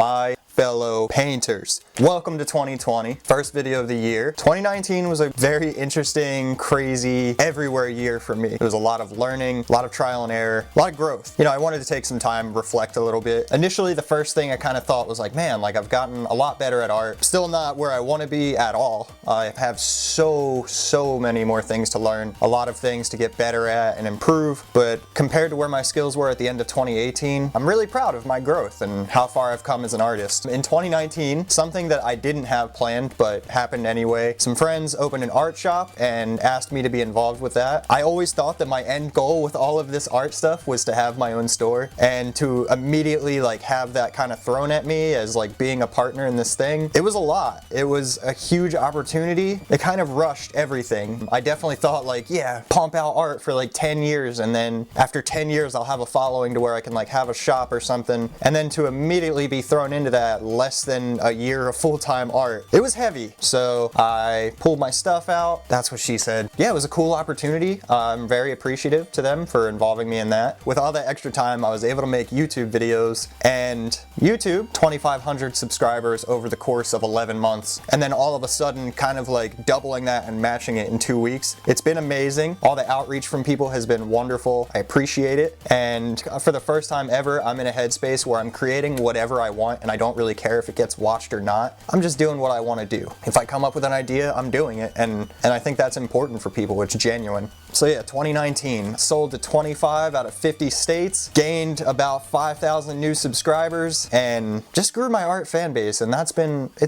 my fellow painters. Welcome to 2020, first video of the year. 2019 was a very interesting, crazy, everywhere year for me. It was a lot of learning, a lot of trial and error, a lot of growth. You know, I wanted to take some time, reflect a little bit. Initially, the first thing I kind of thought was like, man, like I've gotten a lot better at art. Still not where I want to be at all. I have so many more things to learn, a lot of things to get better at and improve, but compared to where my skills were at the end of 2018, I'm really proud of my growth and how far I've come as an artist. In 2019, something that I didn't have planned but happened anyway, some friends opened an art shop and asked me to be involved with that. I always thought that my end goal with all of this art stuff was to have my own store, and to immediately like have that kind of thrown at me as like being a partner in this thing, it was a lot. It was a huge opportunity. It kind of rushed everything. I definitely thought like, yeah, pump out art for like 10 years and then after 10 years I'll have a following to where I can like have a shop or something, and then to immediately be thrown into that less than a year of full-time art. It was heavy, so I pulled my stuff out. That's what she said. Yeah, it was a cool opportunity. I'm very appreciative to them for involving me in that. With all that extra time, I was able to make YouTube videos, and YouTube, 2,500 subscribers over the course of 11 months, and then all of a sudden kind of like doubling that and matching it in 2 weeks. It's been amazing. All the outreach from people has been wonderful. I appreciate it, and for the first time ever, I'm in a headspace where I'm creating whatever I want, and I don't really care if it gets watched or not. I'm just doing what I want to do. If I come up with an idea, I'm doing it, and I think that's important for people. It's genuine. So yeah, 2019, sold to 25 out of 50 states, gained about 5,000 new subscribers, and just grew my art fan base, and it's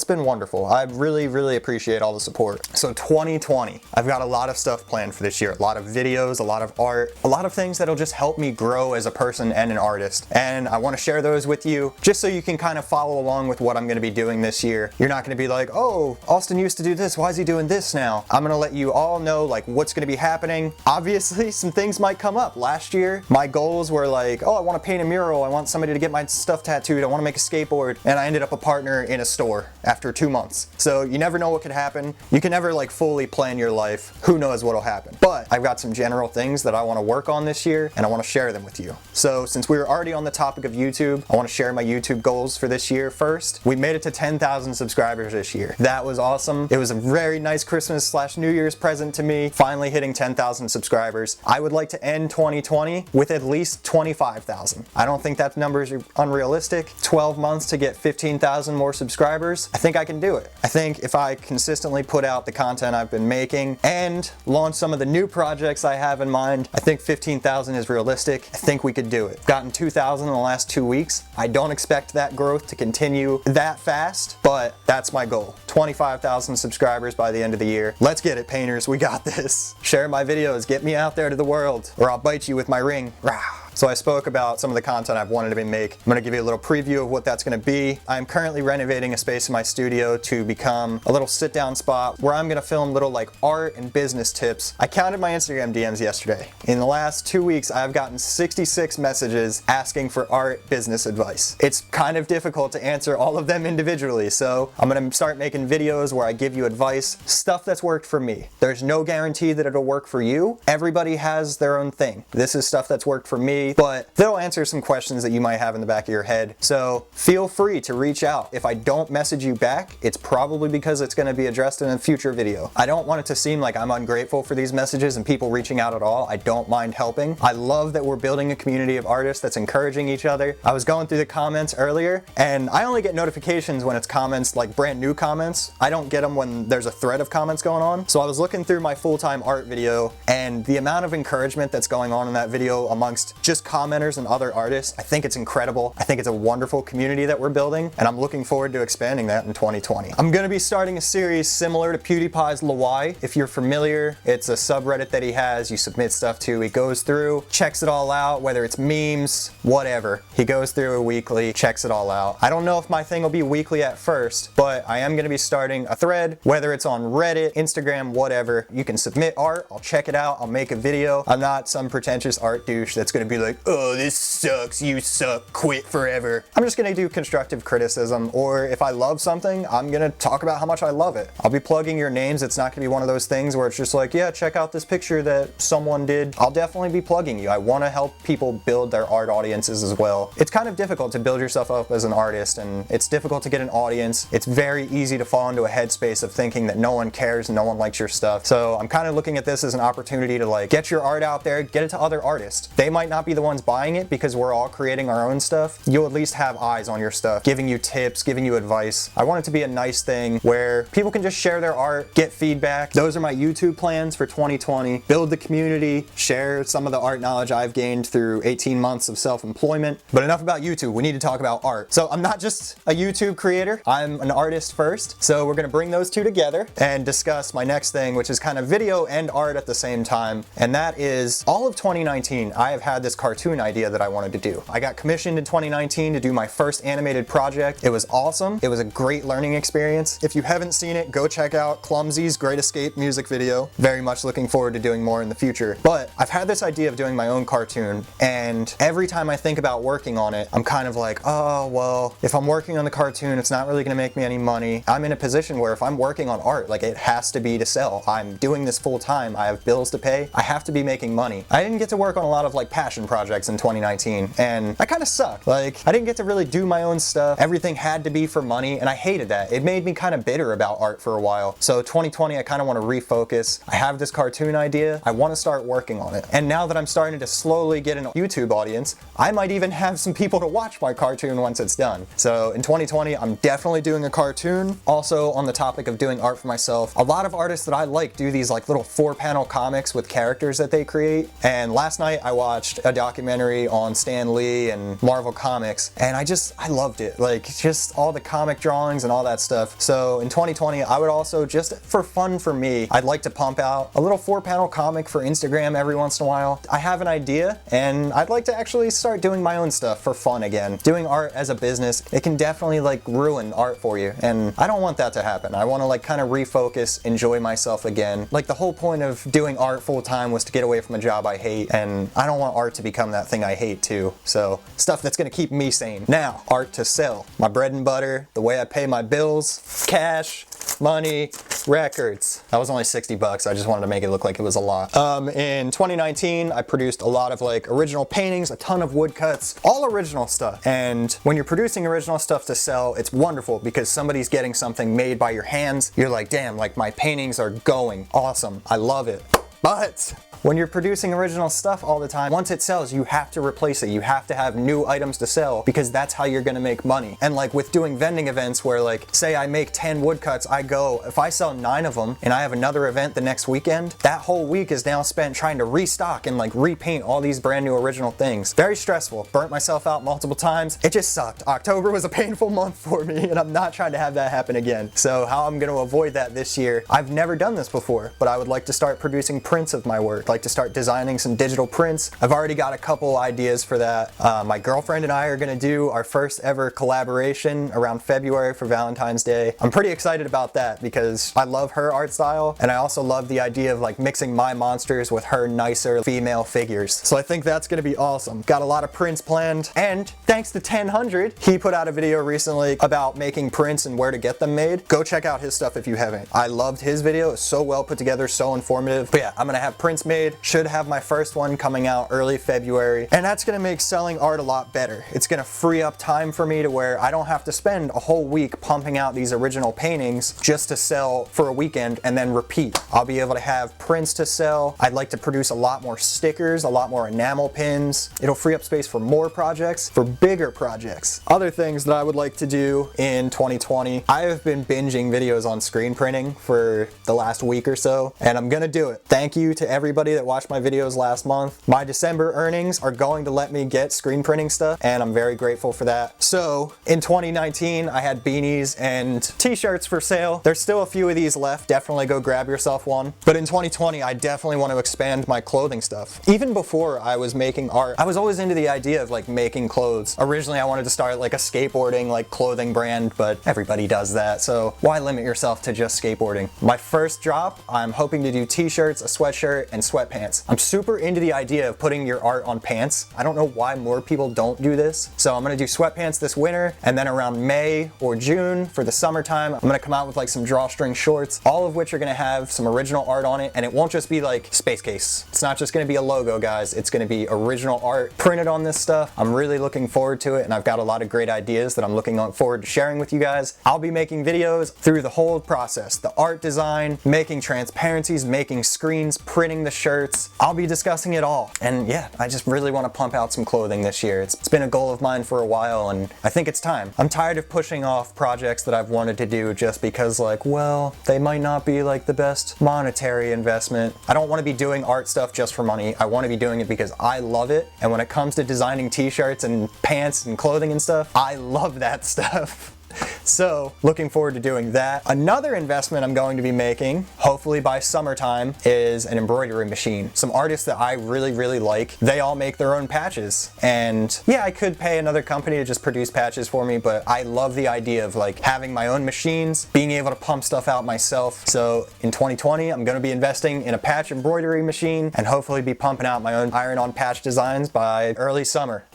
been wonderful. I really appreciate all the support. So 2020, I've got a lot of stuff planned for this year, a lot of videos, a lot of art, a lot of things that'll just help me grow as a person and an artist, and I want to share those with you just so you can kind of follow along with what I'm going to be doing this year. You're not going to be like, oh, Austin used to do this, why is he doing this now? I'm going to let you all know like what's going to be happening. Obviously, some things might come up. Last year, my goals were like, oh, I want to paint a mural, I want somebody to get my stuff tattooed, I want to make a skateboard, and I ended up a partner in a store after 2 months. So you never know what could happen. You can never like fully plan your life. Who knows what'll happen? But I've got some general things that I want to work on this year, and I want to share them with you. So since we were already on the topic of YouTube, I want to share my YouTube goals for this year first. We made it to 10,000 subscribers this year. That was awesome. It was a very nice Christmas/New Year's present to me, finally hitting 10,000 subscribers. I would like to end 2020 with at least 25,000. I don't think that number is unrealistic. 12 months to get 15,000 more subscribers. I think I can do it. I think if I consistently put out the content I've been making and launch some of the new projects I have in mind, I think 15,000 is realistic. I think we could do it. Gotten 2,000 in the last 2 weeks. I don't expect that growth to continue that fast, but that's my goal. 25,000 subscribers by the end of the year. Let's get it, painters. We got this. Share my videos. Get me out there to the world, or I'll bite you with my ring. Rah. So I spoke about some of the content I've wanted to make. I'm going to give you a little preview of what that's going to be. I'm currently renovating a space in my studio to become a little sit-down spot where I'm going to film little like art and business tips. I counted my Instagram DMs yesterday. In the last 2 weeks, I've gotten 66 messages asking for art business advice. It's kind of difficult to answer all of them individually, so I'm going to start making videos where I give you advice, stuff that's worked for me. There's no guarantee that it'll work for you. Everybody has their own thing. This is stuff that's worked for me, but they'll answer some questions that you might have in the back of your head. So feel free to reach out. If I don't message you back, it's probably because it's going to be addressed in a future video. I don't want it to seem like I'm ungrateful for these messages and people reaching out at all. I don't mind helping. I love that we're building a community of artists that's encouraging each other. I was going through the comments earlier, and I only get notifications when it's comments, like brand new comments. I don't get them when there's a thread of comments going on. So I was looking through my full-time art video, and the amount of encouragement that's going on in that video amongst just commenters and other artists, I think it's incredible. I think it's a wonderful community that we're building, and I'm looking forward to expanding that in 2020. I'm going to be starting a series similar to PewDiePie's Lawai. If you're familiar, it's a subreddit that he has. You submit stuff to, he goes through, checks it all out, whether it's memes, whatever. He goes through it weekly, checks it all out. I don't know if my thing will be weekly at first, but I am going to be starting a thread, whether it's on Reddit, Instagram, whatever. You can submit art, I'll check it out, I'll make a video. I'm not some pretentious art douche that's going to be like, oh, this sucks, you suck, quit forever. I'm just gonna do constructive criticism, or if I love something, I'm gonna talk about how much I love it. I'll be plugging your names. It's not gonna be one of those things where it's just like, yeah, check out this picture that someone did. I'll definitely be plugging you. I wanna help people build their art audiences as well. It's kind of difficult to build yourself up as an artist, and it's difficult to get an audience. It's very easy to fall into a headspace of thinking that no one cares and no one likes your stuff. So I'm kind of looking at this as an opportunity to like get your art out there, get it to other artists. They might not be the ones buying it because we're all creating our own stuff. You'll at least have eyes on your stuff, giving you tips, giving you advice. I want it to be a nice thing where people can just share their art, get feedback. Those are my YouTube plans for 2020. Build the community, share some of the art knowledge I've gained through 18 months of self-employment. But enough about YouTube, we need to talk about art. So I'm not just a YouTube creator, I'm an artist first. So we're gonna bring those two together and discuss my next thing, which is kind of video and art at the same time. And that is all of 2019, I have had this cartoon idea that I wanted to do. I got commissioned in 2019 to do my first animated project. It was awesome. It was a great learning experience. If you haven't seen it, go check out Clumsy's Great Escape music video. Very much looking forward to doing more in the future. But I've had this idea of doing my own cartoon, and every time I think about working on it, I'm kind of like, oh, well, if I'm working on the cartoon, it's not really gonna make me any money. I'm in a position where if I'm working on art, like it has to be to sell. I'm doing this full time. I have bills to pay. I have to be making money. I didn't get to work on a lot of like passion projects in 2019, and that kind of sucked. Like I didn't get to really do my own stuff. Everything had to be for money, and I hated that. It made me kind of bitter about art for a while. So 2020, I kind of want to refocus. I have this cartoon idea. I want to start working on it. And now that I'm starting to slowly get an YouTube audience, I might even have some people to watch my cartoon once it's done. So in 2020, I'm definitely doing a cartoon. Also on the topic of doing art for myself, a lot of artists that I like do these like little 4-panel comics with characters that they create. And last night I watched a documentary on Stan Lee and Marvel Comics, and I loved it. Like just all the comic drawings and all that stuff. So in 2020, I would also, just for fun for me, I'd like to pump out a little 4-panel comic for Instagram every once in a while. I have an idea, and I'd like to actually start doing my own stuff for fun again. Doing art as a business, it can definitely like ruin art for you, and I don't want that to happen. I want to like kind of refocus, enjoy myself again. Like the whole point of doing art full time was to get away from a job I hate, and I don't want art to become that thing I hate too. So stuff that's gonna keep me sane. Now, art to sell. My bread and butter, the way I pay my bills, cash, money, records. That was only 60 bucks. I just wanted to make it look like it was a lot. In 2019, I produced a lot of like original paintings, a ton of woodcuts, all original stuff. And when you're producing original stuff to sell, it's wonderful because somebody's getting something made by your hands. You're like, damn, like my paintings are going awesome. I love it. But when you're producing original stuff all the time, once it sells, you have to replace it. You have to have new items to sell because that's how you're gonna make money. And like with doing vending events where like, say I make 10 woodcuts, if I sell 9 of them and I have another event the next weekend, that whole week is now spent trying to restock and like repaint all these brand new original things. Very stressful. Burnt myself out multiple times. It just sucked. October was a painful month for me, and I'm not trying to have that happen again. So how I'm gonna avoid that this year, I've never done this before, but I would like to start producing prints of my work. Like to start designing some digital prints. I've already got a couple ideas for that. My girlfriend and I are gonna do our first ever collaboration around February for Valentine's Day. I'm pretty excited about that because I love her art style, and I also love the idea of like mixing my monsters with her nicer female figures. So I think that's gonna be awesome. Got a lot of prints planned, and thanks to 1000, he put out a video recently about making prints and where to get them made. Go check out his stuff if you haven't. I loved his video. It's so well put together, so informative. But yeah, I'm gonna have prints made. Should have my first one coming out early February, and that's gonna make selling art a lot better. It's gonna free up time for me to where I don't have to spend a whole week pumping out these original paintings just to sell for a weekend and then repeat. I'll be able to have prints to sell. I'd like to produce a lot more stickers, a lot more enamel pins. It'll free up space for more projects, for bigger projects. Other things that I would like to do in 2020, I have been binging videos on screen printing for the last week or so, and I'm gonna do it. Thank you to everybody that watched my videos last month. My December earnings are going to let me get screen printing stuff, and I'm very grateful for that. So in 2019, I had beanies and t-shirts for sale. There's still a few of these left. Definitely go grab yourself one. But in 2020, I definitely want to expand my clothing stuff. Even before I was making art, I was always into the idea of like making clothes. Originally, I wanted to start like a skateboarding like clothing brand, but everybody does that. So why limit yourself to just skateboarding? My first drop, I'm hoping to do t-shirts, a sweatshirt, and sweatpants sweatpants. I'm super into the idea of putting your art on pants. I don't know why more people don't do this. So I'm gonna do sweatpants this winter, and then around May or June for the summertime, I'm gonna come out with like some drawstring shorts, all of which are gonna have some original art on it, and it won't just be like Space Case. It's not just gonna be a logo, guys. It's gonna be original art printed on this stuff. I'm really looking forward to it, and I've got a lot of great ideas that I'm looking forward to sharing with you guys. I'll be making videos through the whole process, the art design, making transparencies, making screens, printing the shirts. I'll be discussing it all. And yeah, I just really want to pump out some clothing this year. It's been a goal of mine for a while, and I think it's time. I'm tired of pushing off projects that I've wanted to do just because, like, well, they might not be like the best monetary investment. I don't want to be doing art stuff just for money. I want to be doing it because I love it. And when it comes to designing t-shirts and pants and clothing and stuff, I love that stuff. So, looking forward to doing that. Another investment I'm going to be making, hopefully by summertime, is an embroidery machine. Some artists that I really like, they all make their own patches. And yeah, I could pay another company to just produce patches for me, but I love the idea of like having my own machines, being able to pump stuff out myself. So in 2020, I'm going to be investing in a patch embroidery machine and hopefully be pumping out my own iron-on patch designs by early summer.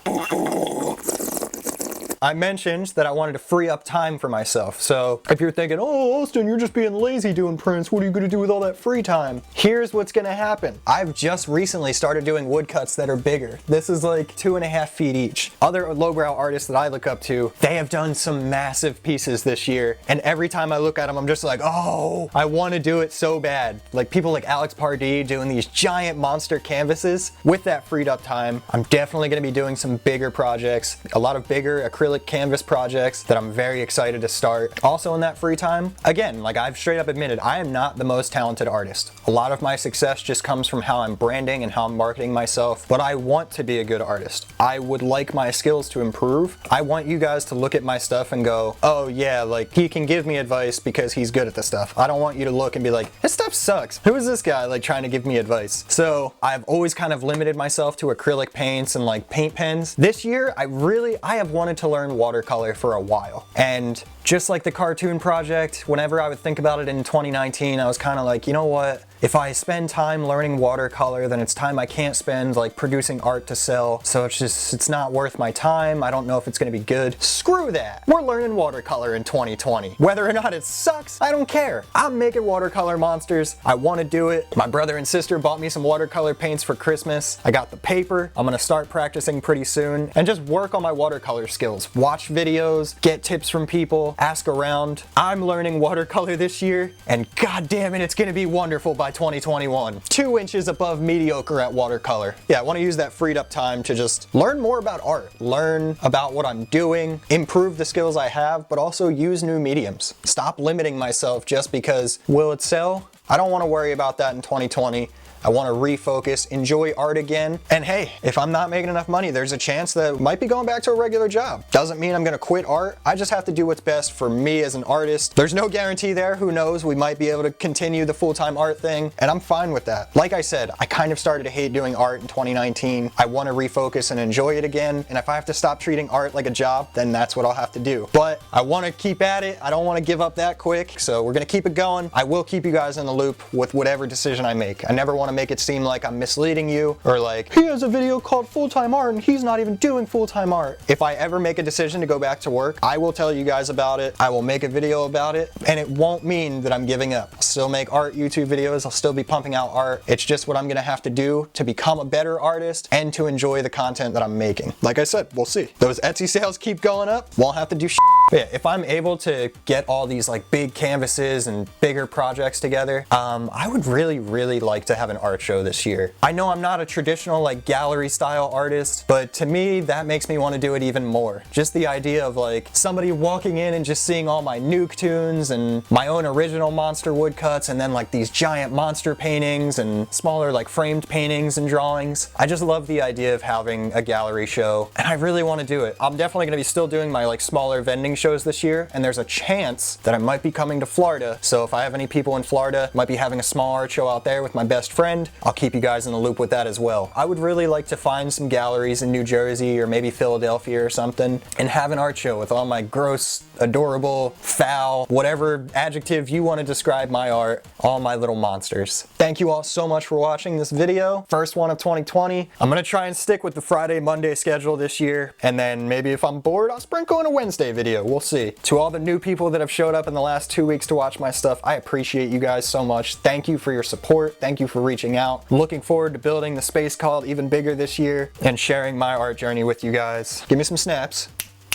I mentioned that I wanted to free up time for myself. So if you're thinking, oh, Austin, you're just being lazy doing prints, what are you gonna do with all that free time? Here's what's gonna happen. I've just recently started doing woodcuts that are bigger. This is like 2.5 feet each. Other lowbrow artists that I look up to, they have done some massive pieces this year. And every time I look at them, I'm just like, oh, I wanna do it so bad. Like people like Alex Pardee doing these giant monster canvases. With that freed up time, I'm definitely gonna be doing some bigger projects, a lot of bigger acrylic canvas projects that I'm very excited to start. Also in that free time, again, like I've straight up admitted, I am not the most talented artist. A lot of my success just comes from how I'm branding and how I'm marketing myself, but I want to be a good artist. I would like my skills to improve. I want you guys to look at my stuff and go, oh yeah, like he can give me advice because he's good at the stuff. I don't want you to look and be like, this stuff sucks. Who is this guy like trying to give me advice? So I've always kind of limited myself to acrylic paints and like paint pens. This year, I have wanted to learn watercolor for a while. And just like the cartoon project, whenever I would think about it in 2019, I was kind of like, you know what? If I spend time learning watercolor, then it's time I can't spend like producing art to sell. So it's not worth my time. I don't know if it's gonna be good. Screw that. We're learning watercolor in 2020. Whether or not it sucks, I don't care. I'm making watercolor monsters. I wanna do it. My brother and sister bought me some watercolor paints for Christmas. I got the paper. I'm gonna start practicing pretty soon and just work on my watercolor skills. Watch videos, get tips from people, ask around. I'm learning watercolor this year, and god damn it, it's gonna be wonderful by 2021. 2 inches above mediocre at watercolor. Yeah, I want to use that freed up time to just learn more about art, learn about what I'm doing, improve the skills I have, but also use new mediums. Stop limiting myself just because, will it sell? I don't want to worry about that in 2020. I want to refocus, enjoy art again. And hey, if I'm not making enough money, there's a chance that I might be going back to a regular job. Doesn't mean I'm going to quit art. I just have to do what's best for me as an artist. There's no guarantee there. Who knows? We might be able to continue the full-time art thing, and I'm fine with that. Like I said, I kind of started to hate doing art in 2019. I want to refocus and enjoy it again. And if I have to stop treating art like a job, then that's what I'll have to do. But I want to keep at it. I don't want to give up that quick. So we're going to keep it going. I will keep you guys in the loop with whatever decision I make. I never want to make it seem like I'm misleading you or like he has a video called full-time art and he's not even doing full-time art. If I ever make a decision to go back to work, I will tell you guys about it. I will make a video about it, and it won't mean that I'm giving up. I'll still make art YouTube videos. I'll still be pumping out art. It's just what I'm gonna have to do to become a better artist and to enjoy the content that I'm making. Like I said, we'll see. Those Etsy sales keep going up, won't have to do shit. But yeah, if I'm able to get all these like big canvases and bigger projects together, I would really like to have an art show this year. I know I'm not a traditional like gallery style artist, but to me that makes me want to do it even more. Just the idea of like somebody walking in and just seeing all my nuke tunes and my own original monster woodcuts, and then like these giant monster paintings and smaller like framed paintings and drawings. I just love the idea of having a gallery show, and I really want to do it. I'm definitely going to be still doing my like smaller vending any shows this year, and there's a chance that I might be coming to Florida. So if I have any people in Florida, might be having a small art show out there with my best friend, I'll keep you guys in the loop with that as well. I would really like to find some galleries in New Jersey or maybe Philadelphia or something and have an art show with all my gross, adorable, foul, whatever adjective you want to describe my art, all my little monsters. Thank you all so much for watching this video. First one of 2020. I'm gonna try and stick with the Friday, Monday schedule this year, and then maybe if I'm bored, I'll sprinkle in a Wednesday video. We'll see. To all the new people that have showed up in the last 2 weeks to watch my stuff, I appreciate you guys so much. Thank you for your support. Thank you for reaching out. Looking forward to building the Space Cult even bigger this year and sharing my art journey with you guys. Give me some snaps.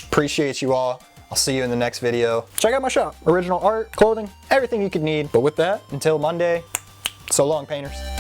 Appreciate you all. I'll see you in the next video. Check out my shop. Original art, clothing, everything you could need. But with that, until Monday, so long, painters.